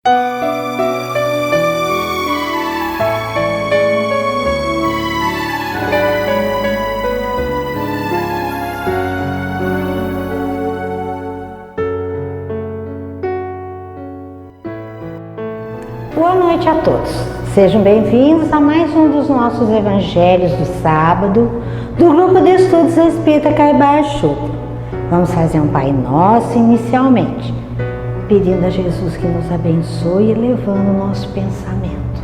Boa noite a todos. Sejam bem-vindos a mais um dos nossos evangelhos do sábado do Grupo de Estudos Espírita Caibar Chuto. Vamos fazer um Pai Nosso inicialmente, pedindo a Jesus que nos abençoe e elevando o nosso pensamento.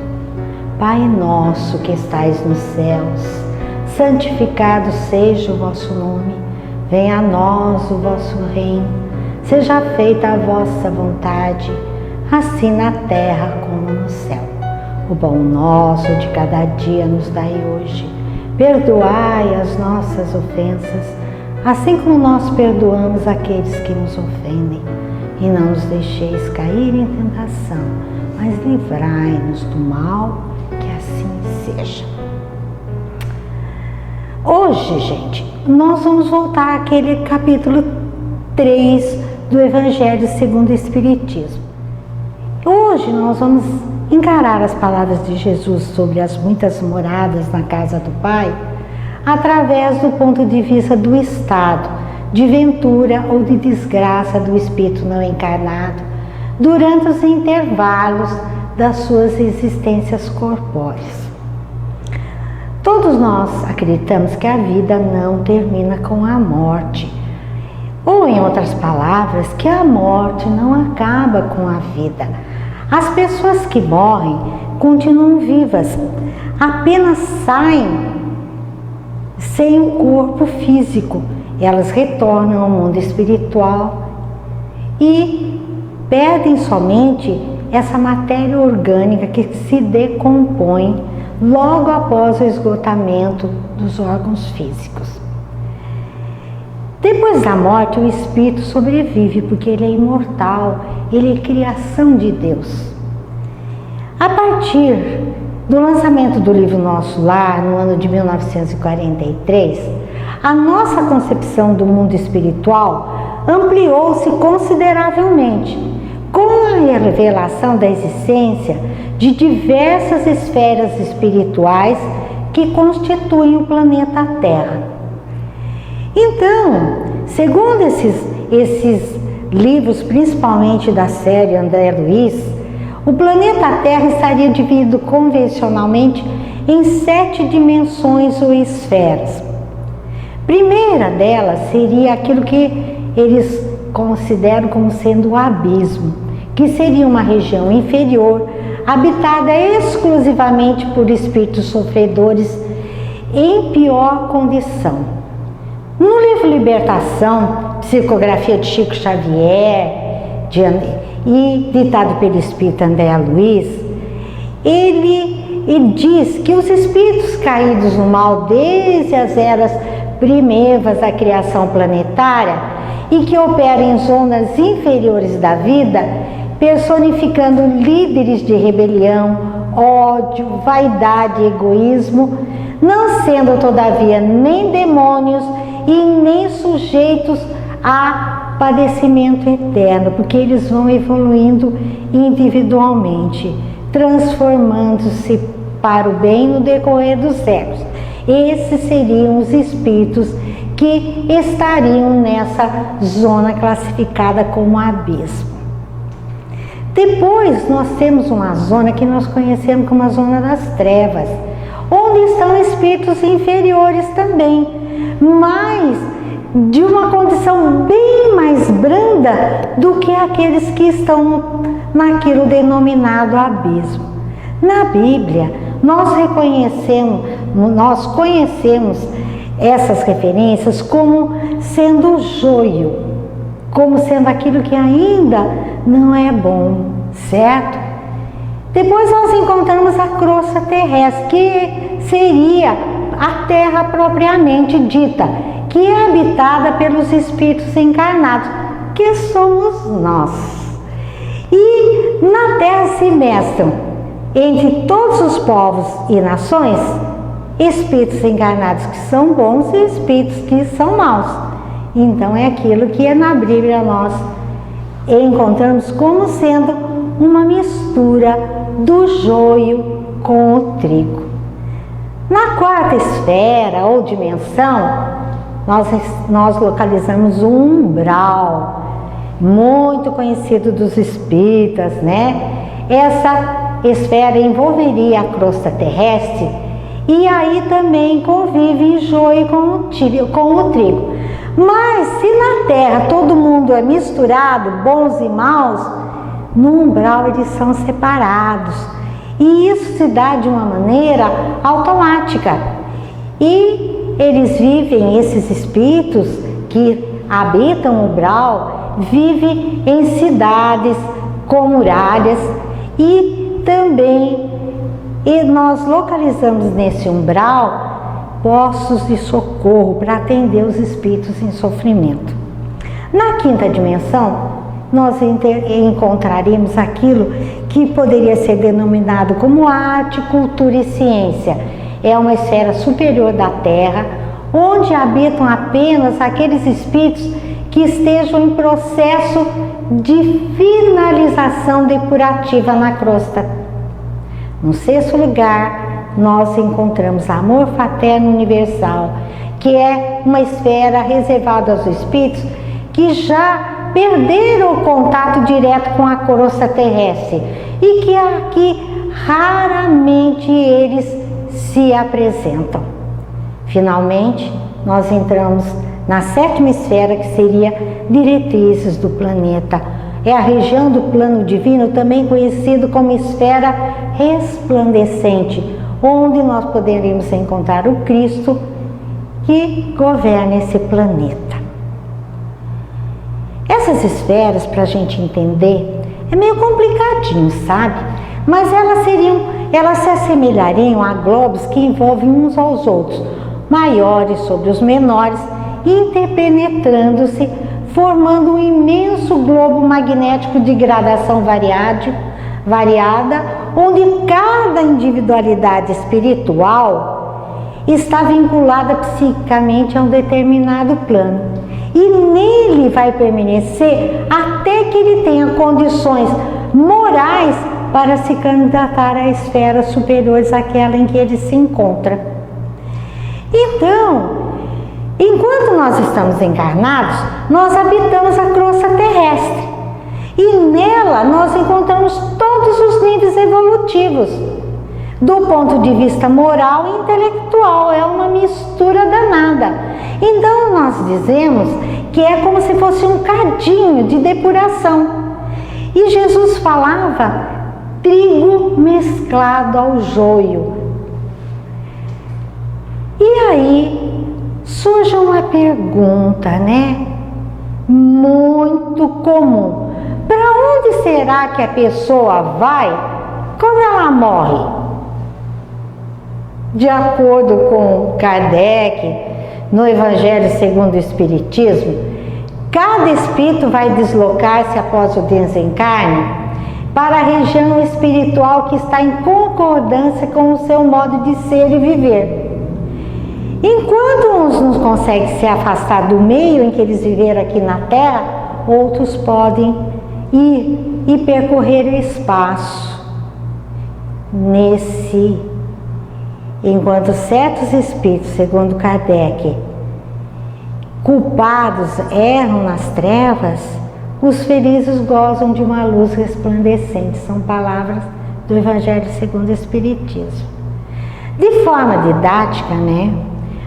Pai nosso que estais nos céus, santificado seja o vosso nome. Venha a nós o vosso reino. Seja feita a vossa vontade, assim na terra como no céu. O pão nosso de cada dia nos dai hoje. Perdoai as nossas ofensas, assim como nós perdoamos aqueles que nos ofendem. E não nos deixeis cair em tentação, mas livrai-nos do mal, que assim seja. Hoje, gente, nós vamos voltar àquele capítulo 3 do Evangelho segundo o Espiritismo. Hoje nós vamos encarar as palavras de Jesus sobre as muitas moradas na casa do Pai através do ponto de vista do estado de ventura ou de desgraça do espírito não encarnado durante os intervalos das suas existências corpóreas. Todos nós acreditamos que a vida não termina com a morte, ou em outras palavras, que a morte não acaba com a vida. As pessoas que morrem continuam vivas, apenas saem sem o corpo físico. Elas retornam ao mundo espiritual e perdem somente essa matéria orgânica que se decompõe logo após o esgotamento dos órgãos físicos. Depois da morte, o espírito sobrevive porque ele é imortal, ele é criação de Deus. A partir do lançamento do livro Nosso Lar, no ano de 1943, a nossa concepção do mundo espiritual ampliou-se consideravelmente, com a revelação da existência de diversas esferas espirituais que constituem o planeta Terra. Então, segundo esses livros, principalmente da série André Luiz, o planeta Terra estaria dividido convencionalmente em 7 dimensões ou esferas. Primeira delas seria aquilo que eles consideram como sendo o abismo, que seria uma região inferior, habitada exclusivamente por espíritos sofredores em pior condição. No livro Libertação, psicografia de Chico Xavier e ditado pelo espírito André Luiz, ele diz que os espíritos caídos no mal desde as eras primevas da criação planetária e que operam em zonas inferiores da vida, personificando líderes de rebelião, ódio, vaidade e egoísmo, não sendo todavia nem demônios e nem sujeitos a padecimento eterno, porque eles vão evoluindo individualmente, transformando-se para o bem no decorrer dos séculos. Esses seriam os espíritos que estariam nessa zona classificada como abismo. Depois nós temos uma zona que nós conhecemos como a zona das trevas, onde estão espíritos inferiores também, mas de uma condição bem mais branda do que aqueles que estão naquilo denominado abismo. Na Bíblia, nós conhecemos essas referências como sendo o joio, como sendo aquilo que ainda não é bom, certo? Depois nós encontramos a crosta terrestre, que seria a terra propriamente dita, que é habitada pelos espíritos encarnados, que somos nós. E na terra se mesclam, entre todos os povos e nações, espíritos encarnados que são bons e espíritos que são maus. Então é aquilo que na Bíblia nós encontramos como sendo uma mistura do joio com o trigo. Na quarta esfera ou dimensão, nós localizamos um umbral, muito conhecido dos espíritas, né? Essa esfera envolveria a crosta terrestre e aí também convive joio com o trigo. Mas se na Terra todo mundo é misturado, bons e maus, no umbral eles são separados. E isso se dá de uma maneira automática. E eles vivem, esses espíritos que habitam o umbral, vivem em cidades com muralhas e também nós localizamos nesse umbral postos de socorro para atender os espíritos em sofrimento. Na quinta dimensão, nós encontraremos aquilo que poderia ser denominado como arte, cultura e ciência. É uma esfera superior da Terra, onde habitam apenas aqueles espíritos que estejam em processo de finalização depurativa na crosta. No sexto lugar, nós encontramos amor fraterno universal, que é uma esfera reservada aos espíritos que já perderam o contato direto com a crosta terrestre e que aqui raramente eles se apresentam. Finalmente, nós entramos na sétima esfera, que seria diretrizes do planeta. É a região do plano divino, também conhecido como esfera resplandecente, onde nós poderíamos encontrar o Cristo que governa esse planeta. Essas esferas, para a gente entender, é meio complicadinho, sabe? Mas elas se assemelhariam a globos que envolvem uns aos outros, maiores sobre os menores, interpenetrando-se, formando um imenso globo magnético de gradação variada, onde cada individualidade espiritual está vinculada psiquicamente a um determinado plano. E nele vai permanecer até que ele tenha condições morais para se candidatar a esferas superiores àquela em que ele se encontra. Então, enquanto nós estamos encarnados, nós habitamos a crosta terrestre e nela nós encontramos todos os níveis evolutivos. Do ponto de vista moral e intelectual, é uma mistura danada. Então nós dizemos que é como se fosse um cadinho de depuração. E Jesus falava trigo mesclado ao joio. E aí surge uma pergunta, né? Muito comum. Para onde será que a pessoa vai quando ela morre? De acordo com Kardec, no Evangelho segundo o Espiritismo, cada espírito vai deslocar-se após o desencarne para a região espiritual que está em concordância com o seu modo de ser e viver. Enquanto uns não conseguem se afastar do meio em que eles viveram aqui na Terra, outros podem ir e percorrer o espaço. Enquanto certos espíritos, segundo Kardec, culpados erram nas trevas, os felizes gozam de uma luz resplandecente. São palavras do Evangelho segundo o Espiritismo. De forma didática, né,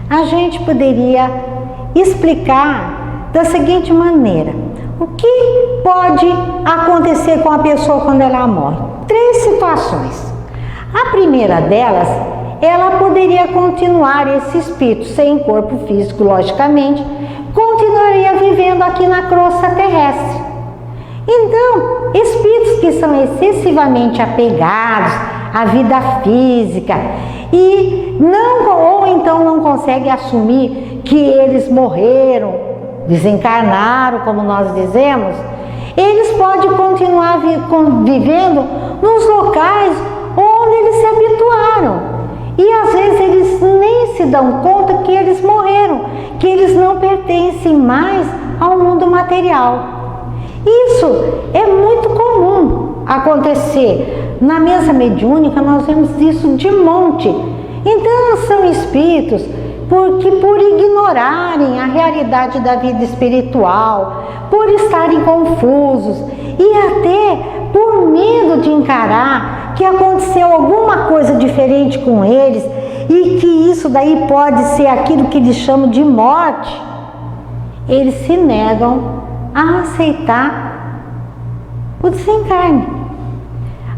a gente poderia explicar da seguinte maneira: o que pode acontecer com a pessoa quando ela morre? 3 situações. A primeira delas, ela poderia continuar, esse espírito sem corpo físico, logicamente, continuaria vivendo aqui na crosta terrestre. Então, espíritos que são excessivamente apegados à vida física e ou então não conseguem assumir que eles morreram, desencarnaram, como nós dizemos, eles podem continuar vivendo nos locais onde eles se habituaram. E às vezes eles nem se dão conta que eles morreram, que eles não pertencem mais ao mundo material. Isso é muito comum. acontecer. Na mesa mediúnica nós vemos isso de monte. Então são espíritos porque por ignorarem a realidade da vida espiritual, por estarem confusos e até por medo de encarar que aconteceu alguma coisa diferente com eles e que isso daí pode ser aquilo que eles chamam de morte, eles se negam a aceitar o desencarne.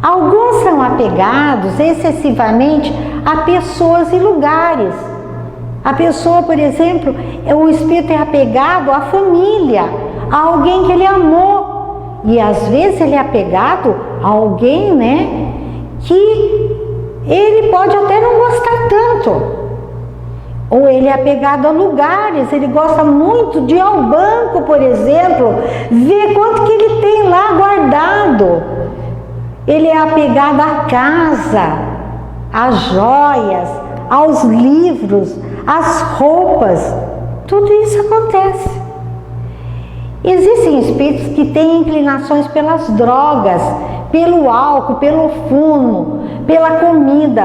Alguns são apegados excessivamente a pessoas e lugares. A pessoa, por exemplo, o espírito é apegado à família, a alguém que ele amou. E às vezes ele é apegado a alguém, né, que ele pode até não gostar tanto. Ou ele é apegado a lugares, ele gosta muito de ir ao banco, por exemplo, ver quanto que ele tem lá guardado. Ele é apegado à casa, às joias, aos livros, às roupas. Tudo isso acontece. Existem espíritos que têm inclinações pelas drogas, pelo álcool, pelo fumo, pela comida,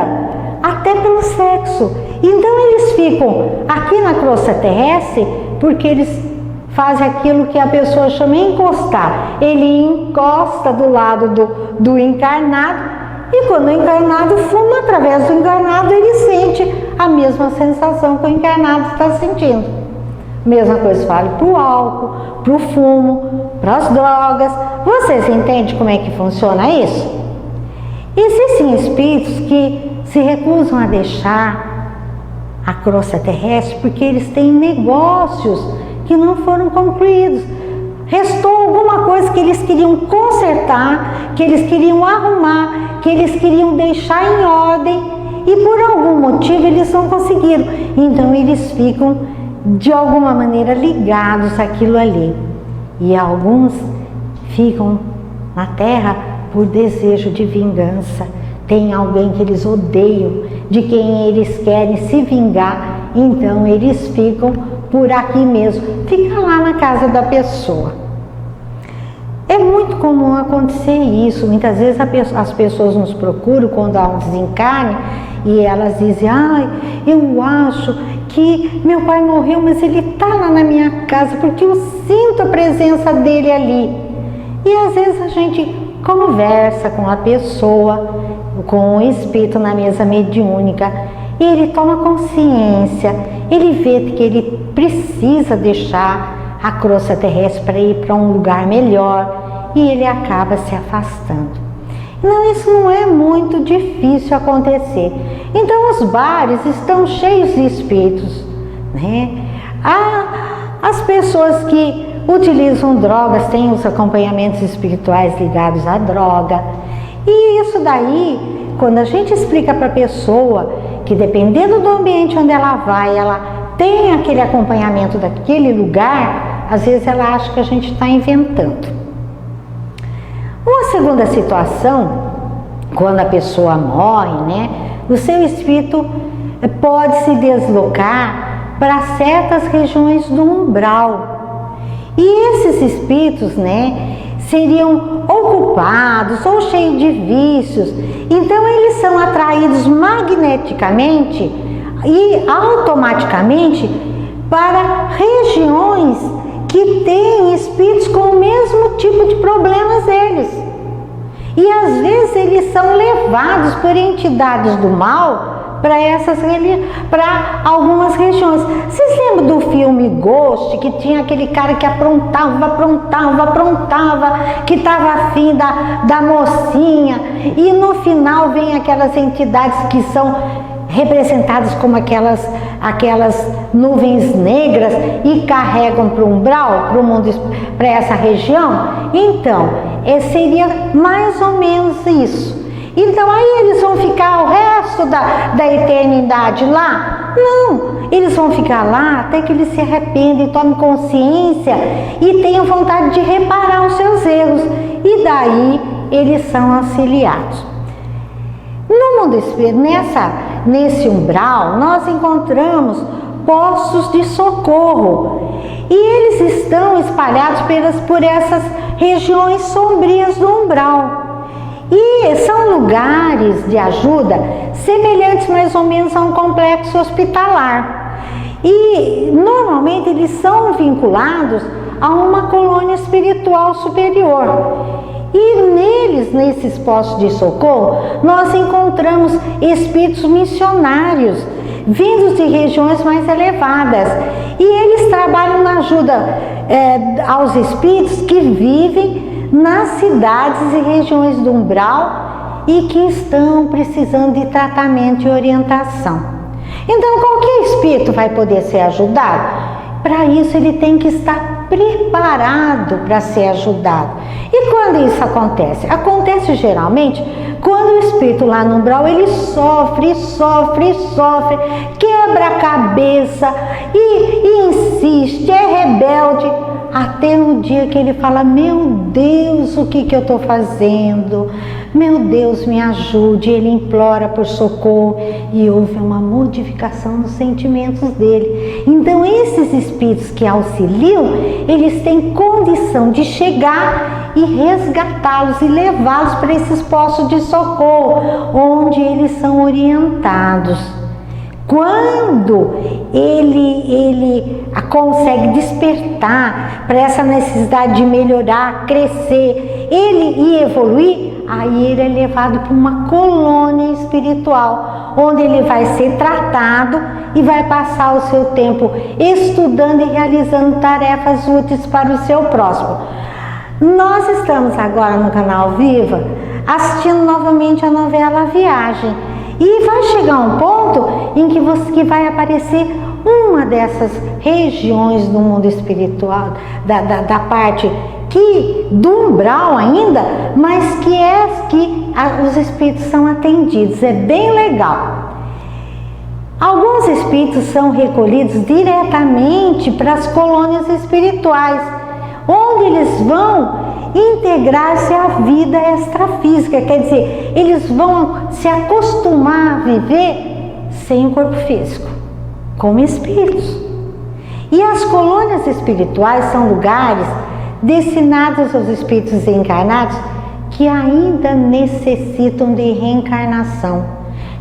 até pelo sexo. Então eles ficam aqui na crosta terrestre porque eles fazem aquilo que a pessoa chama de encostar. Ele encosta do lado do encarnado e quando o encarnado fuma, através do encarnado ele sente a mesma sensação que o encarnado está sentindo. Mesma coisa vale para o álcool, para o fumo, para as drogas. Vocês entendem como é que funciona isso? Existem espíritos que se recusam a deixar a crosta terrestre porque eles têm negócios que não foram concluídos. Restou alguma coisa que eles queriam consertar, que eles queriam arrumar, que eles queriam deixar em ordem e por algum motivo eles não conseguiram. Então eles ficam de alguma maneira ligados àquilo ali. E alguns ficam na Terra por desejo de vingança. Tem alguém que eles odeiam, de quem eles querem se vingar, então eles ficam por aqui mesmo, fica lá na casa da pessoa. É muito comum acontecer isso. Muitas vezes as pessoas nos procuram quando há um desencarne e elas dizem: ai, eu acho que meu pai morreu, mas ele está lá na minha casa porque eu sinto a presença dele ali. E às vezes a gente conversa com a pessoa, com o espírito na mesa mediúnica, e ele toma consciência, ele vê que ele precisa deixar a crosta terrestre para ir para um lugar melhor e ele acaba se afastando. Não, isso não é muito difícil acontecer. Então os bares estão cheios de espíritos, né? As pessoas que utilizam drogas têm os acompanhamentos espirituais ligados à droga. E isso daí, quando a gente explica para a pessoa que dependendo do ambiente onde ela vai, ela tem aquele acompanhamento daquele lugar, às vezes ela acha que a gente está inventando. Uma segunda situação, quando a pessoa morre, né, o seu espírito pode se deslocar para certas regiões do umbral. E esses espíritos, né, seriam ocupados ou cheios de vícios. Então eles são atraídos magneticamente e automaticamente para regiões que têm espíritos com o mesmo tipo de problemas deles. E às vezes eles são levados por entidades do mal para algumas regiões. Vocês lembram do filme Ghost, que tinha aquele cara que aprontava, que estava afim da mocinha, e no final vem aquelas entidades que são representadas como aquelas nuvens negras e carregam para o umbral, para o mundo, para essa região? Então, seria mais ou menos isso. Então aí eles vão ficar o resto da eternidade lá? Não, eles vão ficar lá até que eles se arrependem, tomem consciência e tenham vontade de reparar os seus erros. E daí eles são auxiliados. No mundo espírita, nesse umbral, nós encontramos postos de socorro. E eles estão espalhados por essas regiões sombrias do umbral. E são lugares de ajuda semelhantes mais ou menos a um complexo hospitalar. E normalmente eles são vinculados a uma colônia espiritual superior. E neles, nesses postos de socorro, nós encontramos espíritos missionários, vindos de regiões mais elevadas. E eles trabalham na ajuda aos espíritos que vivem nas cidades e regiões do umbral e que estão precisando de tratamento e orientação. Então, qualquer espírito vai poder ser ajudado. Para isso, ele tem que estar preparado para ser ajudado. E quando isso acontece? Acontece geralmente quando o espírito lá no umbral, ele sofre, quebra a cabeça e insiste, é rebelde, até um dia que ele fala: meu Deus, o que eu estou fazendo? Meu Deus, me ajude. Ele implora por socorro e houve uma modificação nos sentimentos dele. Então, esses espíritos que auxiliam, eles têm condição de chegar e resgatá-los e levá-los para esses postos de socorro, onde eles são orientados. Quando ele consegue despertar para essa necessidade de melhorar, crescer, e evoluir, aí ele é levado para uma colônia espiritual, onde ele vai ser tratado e vai passar o seu tempo estudando e realizando tarefas úteis para o seu próximo. Nós estamos agora no canal Viva assistindo novamente a novela Viagem. E vai chegar um ponto em que vai aparecer uma dessas regiões do mundo espiritual, da parte do umbral ainda, mas que os espíritos são atendidos. É bem legal. Alguns espíritos são recolhidos diretamente para as colônias espirituais, onde eles vão integrar-se à vida extrafísica, quer dizer, eles vão se acostumar a viver sem o corpo físico, como espíritos. E as colônias espirituais são lugares destinados aos espíritos encarnados que ainda necessitam de reencarnação.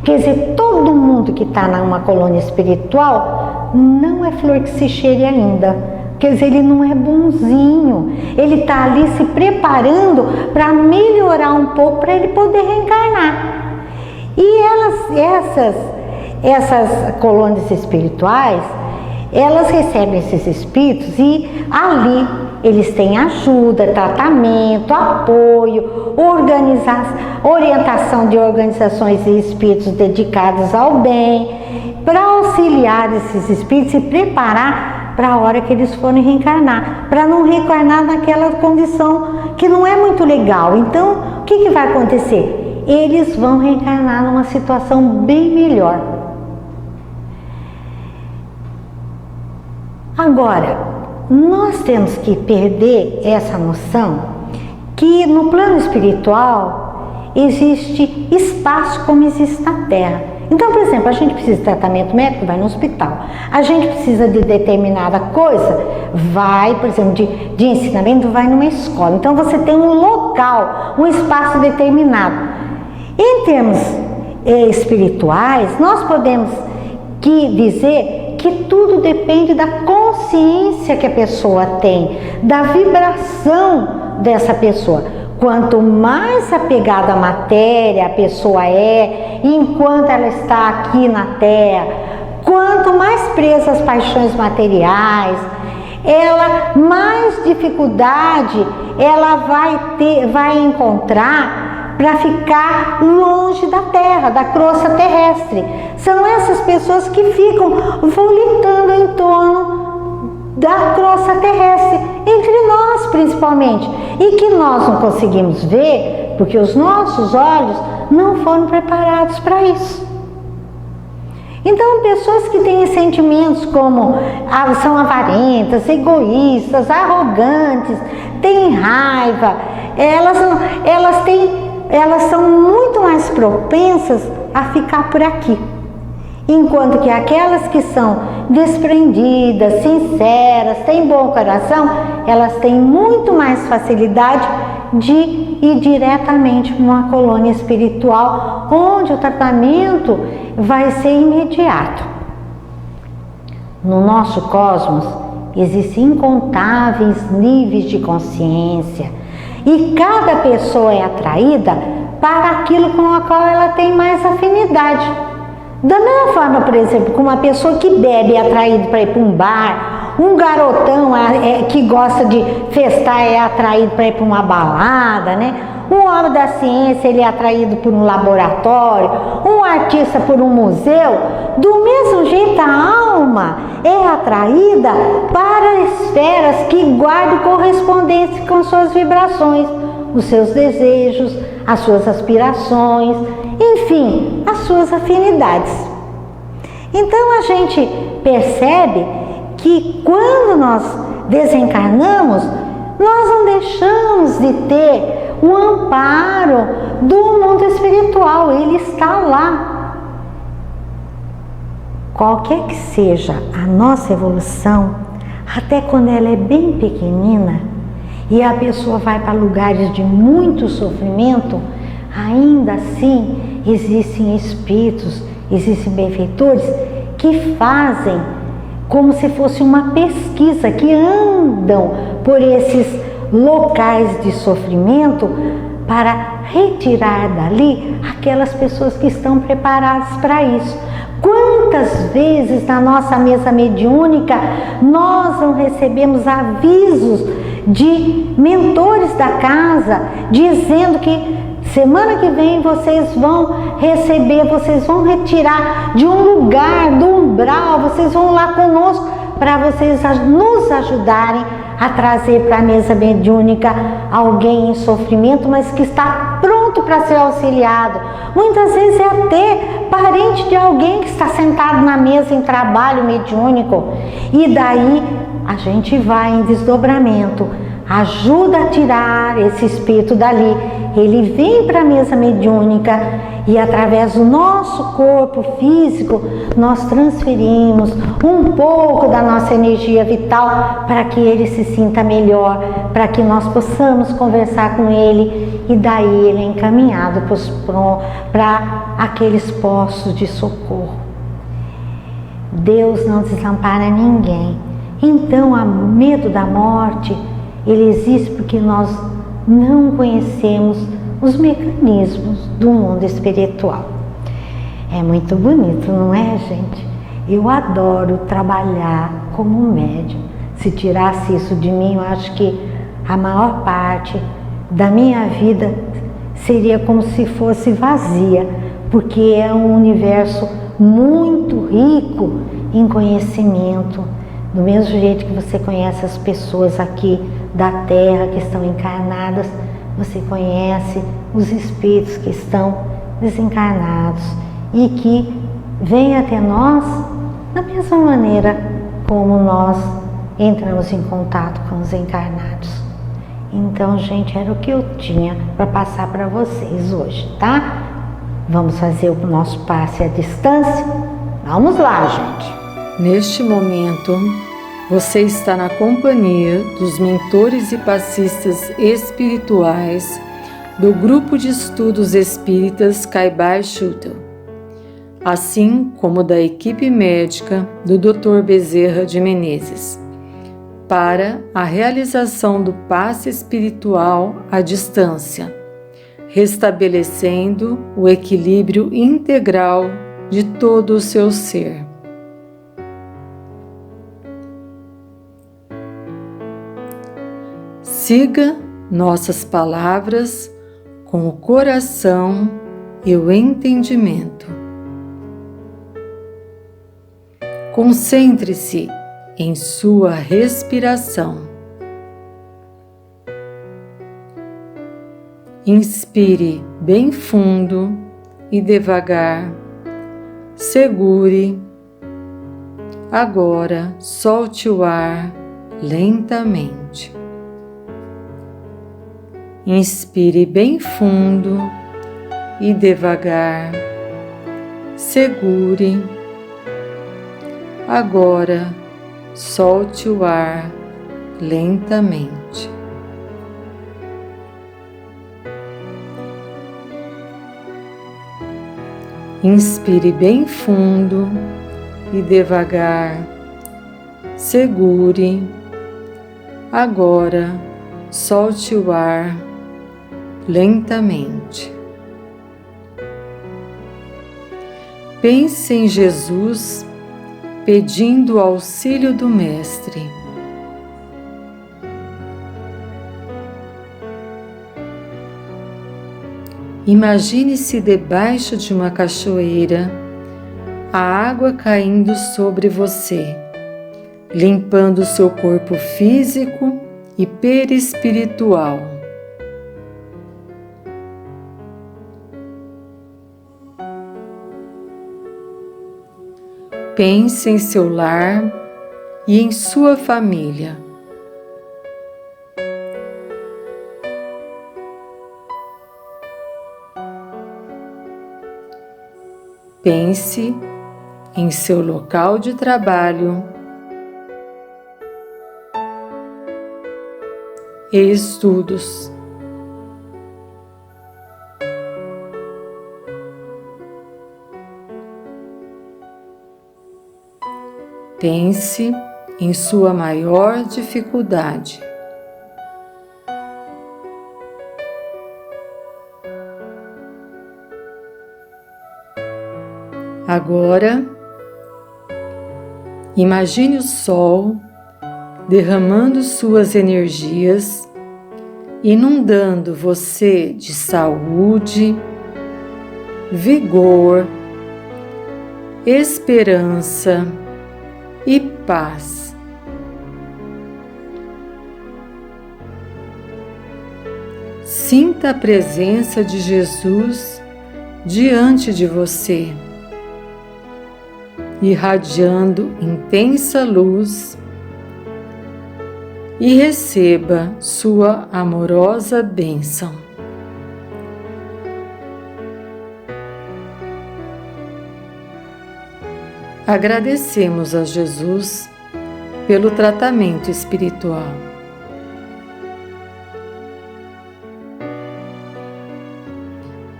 Quer dizer, todo mundo que está numa colônia espiritual não é flor que se cheire ainda. Quer dizer, ele não é bonzinho, ele está ali se preparando para melhorar um pouco, para ele poder reencarnar. E essas colônias espirituais, elas recebem esses espíritos e ali eles têm ajuda, tratamento, apoio, orientação de organizações e espíritos dedicados ao bem, para auxiliar esses espíritos e preparar para a hora que eles forem reencarnar, para não reencarnar naquela condição que não é muito legal. Então, o que vai acontecer? Eles vão reencarnar numa situação bem melhor. Agora, nós temos que perder essa noção que no plano espiritual existe espaço como existe na Terra. Então, por exemplo, a gente precisa de tratamento médico, vai no hospital. A gente precisa de determinada coisa, vai, por exemplo, de ensinamento, vai numa escola. Então, você tem um local, um espaço determinado. Em termos espirituais, nós podemos dizer que tudo depende da consciência que a pessoa tem, da vibração dessa pessoa. Quanto mais apegada à matéria a pessoa enquanto ela está aqui na Terra, quanto mais presa às paixões materiais, mais dificuldade ela vai encontrar para ficar longe da Terra, da crosta terrestre. São essas pessoas que ficam volitando em torno da crosta terrestre, entre nós principalmente, e que nós não conseguimos ver porque os nossos olhos não foram preparados para isso. Então, pessoas que têm sentimentos como são avarentas, egoístas, arrogantes, têm raiva, elas são muito mais propensas a ficar por aqui. Enquanto que aquelas que são desprendidas, sinceras, têm bom coração, elas têm muito mais facilidade de ir diretamente para uma colônia espiritual, onde o tratamento vai ser imediato. No nosso cosmos, existem incontáveis níveis de consciência e cada pessoa é atraída para aquilo com o qual ela tem mais afinidade. Da mesma forma, por exemplo, que uma pessoa que bebe é atraída para ir para um bar, um garotão que gosta de festar é atraído para ir para uma balada, né? Um homem da ciência ele é atraído por um laboratório, um artista por um museu. Do mesmo jeito, a alma é atraída para esferas que guardam correspondência com suas vibrações, os seus desejos, as suas aspirações, enfim, as suas afinidades. Então a gente percebe que quando nós desencarnamos, nós não deixamos de ter o amparo do mundo espiritual, ele está lá. Qualquer que seja a nossa evolução, até quando ela é bem pequenina e a pessoa vai para lugares de muito sofrimento, ainda assim existem espíritos, existem benfeitores que fazem como se fosse uma pesquisa, que andam por esses locais de sofrimento para retirar dali aquelas pessoas que estão preparadas para isso. Quantas vezes na nossa mesa mediúnica nós não recebemos avisos de mentores da casa dizendo que semana que vem vocês vão receber, vocês vão retirar de um lugar, do umbral, vocês vão lá conosco para vocês nos ajudarem a trazer para a mesa mediúnica alguém em sofrimento, mas que está pronto para ser auxiliado. Muitas vezes é até parente de alguém que está sentado na mesa em trabalho mediúnico. E daí a gente vai em desdobramento, ajuda a tirar esse espírito dali. Ele vem para a mesa mediúnica e através do nosso corpo físico nós transferimos um pouco da nossa energia vital para que ele se sinta melhor, para que nós possamos conversar com ele e daí ele é encaminhado para aqueles postos de socorro. Deus não desampara ninguém. Então, o medo da morte, ele existe porque nós não conhecemos os mecanismos do mundo espiritual. É muito bonito, não é, gente? Eu adoro trabalhar como médium. Se tirasse isso de mim, eu acho que a maior parte da minha vida seria como se fosse vazia, porque é um universo muito rico em conhecimento. Do mesmo jeito que você conhece as pessoas aqui da Terra que estão encarnadas, você conhece os espíritos que estão desencarnados e que vêm até nós da mesma maneira como nós entramos em contato com os encarnados. Então, gente, era o que eu tinha para passar para vocês hoje, tá? Vamos fazer o nosso passe à distância? Vamos lá, gente! Neste momento, você está na companhia dos mentores e passistas espirituais do Grupo de Estudos Espíritas Caibar Schutel, assim como da equipe médica do Dr. Bezerra de Menezes, para a realização do passe espiritual à distância, restabelecendo o equilíbrio integral de todo o seu ser. Siga nossas palavras com o coração e o entendimento. Concentre-se em sua respiração. Inspire bem fundo e devagar. Segure. Agora solte o ar lentamente. Inspire bem fundo e devagar. Segure. Agora, solte o ar lentamente. Inspire bem fundo e devagar. Segure. Agora, solte o ar lentamente. Pense em Jesus pedindo o auxílio do Mestre. Imagine-se debaixo de uma cachoeira, a água caindo sobre você, limpando seu corpo físico e perispiritual. Pense em seu lar e em sua família. Pense em seu local de trabalho e estudos. Pense em sua maior dificuldade. Agora, imagine o sol derramando suas energias, inundando você de saúde, vigor, esperança e paz. Sinta a presença de Jesus diante de você, irradiando intensa luz, e receba sua amorosa bênção. Agradecemos a Jesus pelo tratamento espiritual.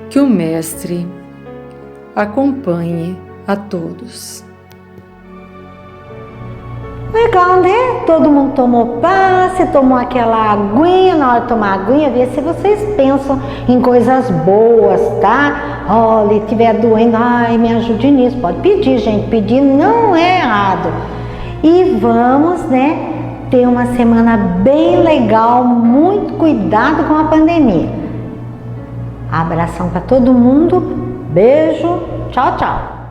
Que o Mestre acompanhe a todos. Legal, né? Todo mundo tomou passe, tomou aquela aguinha. Na hora de tomar aguinha, vê se vocês pensam em coisas boas, tá? Olha, se tiver doendo, ai, me ajude nisso. Pode pedir, gente. Pedir não é errado. E vamos, né, ter uma semana bem legal. Muito cuidado com a pandemia. Abração para todo mundo. Beijo. Tchau, tchau.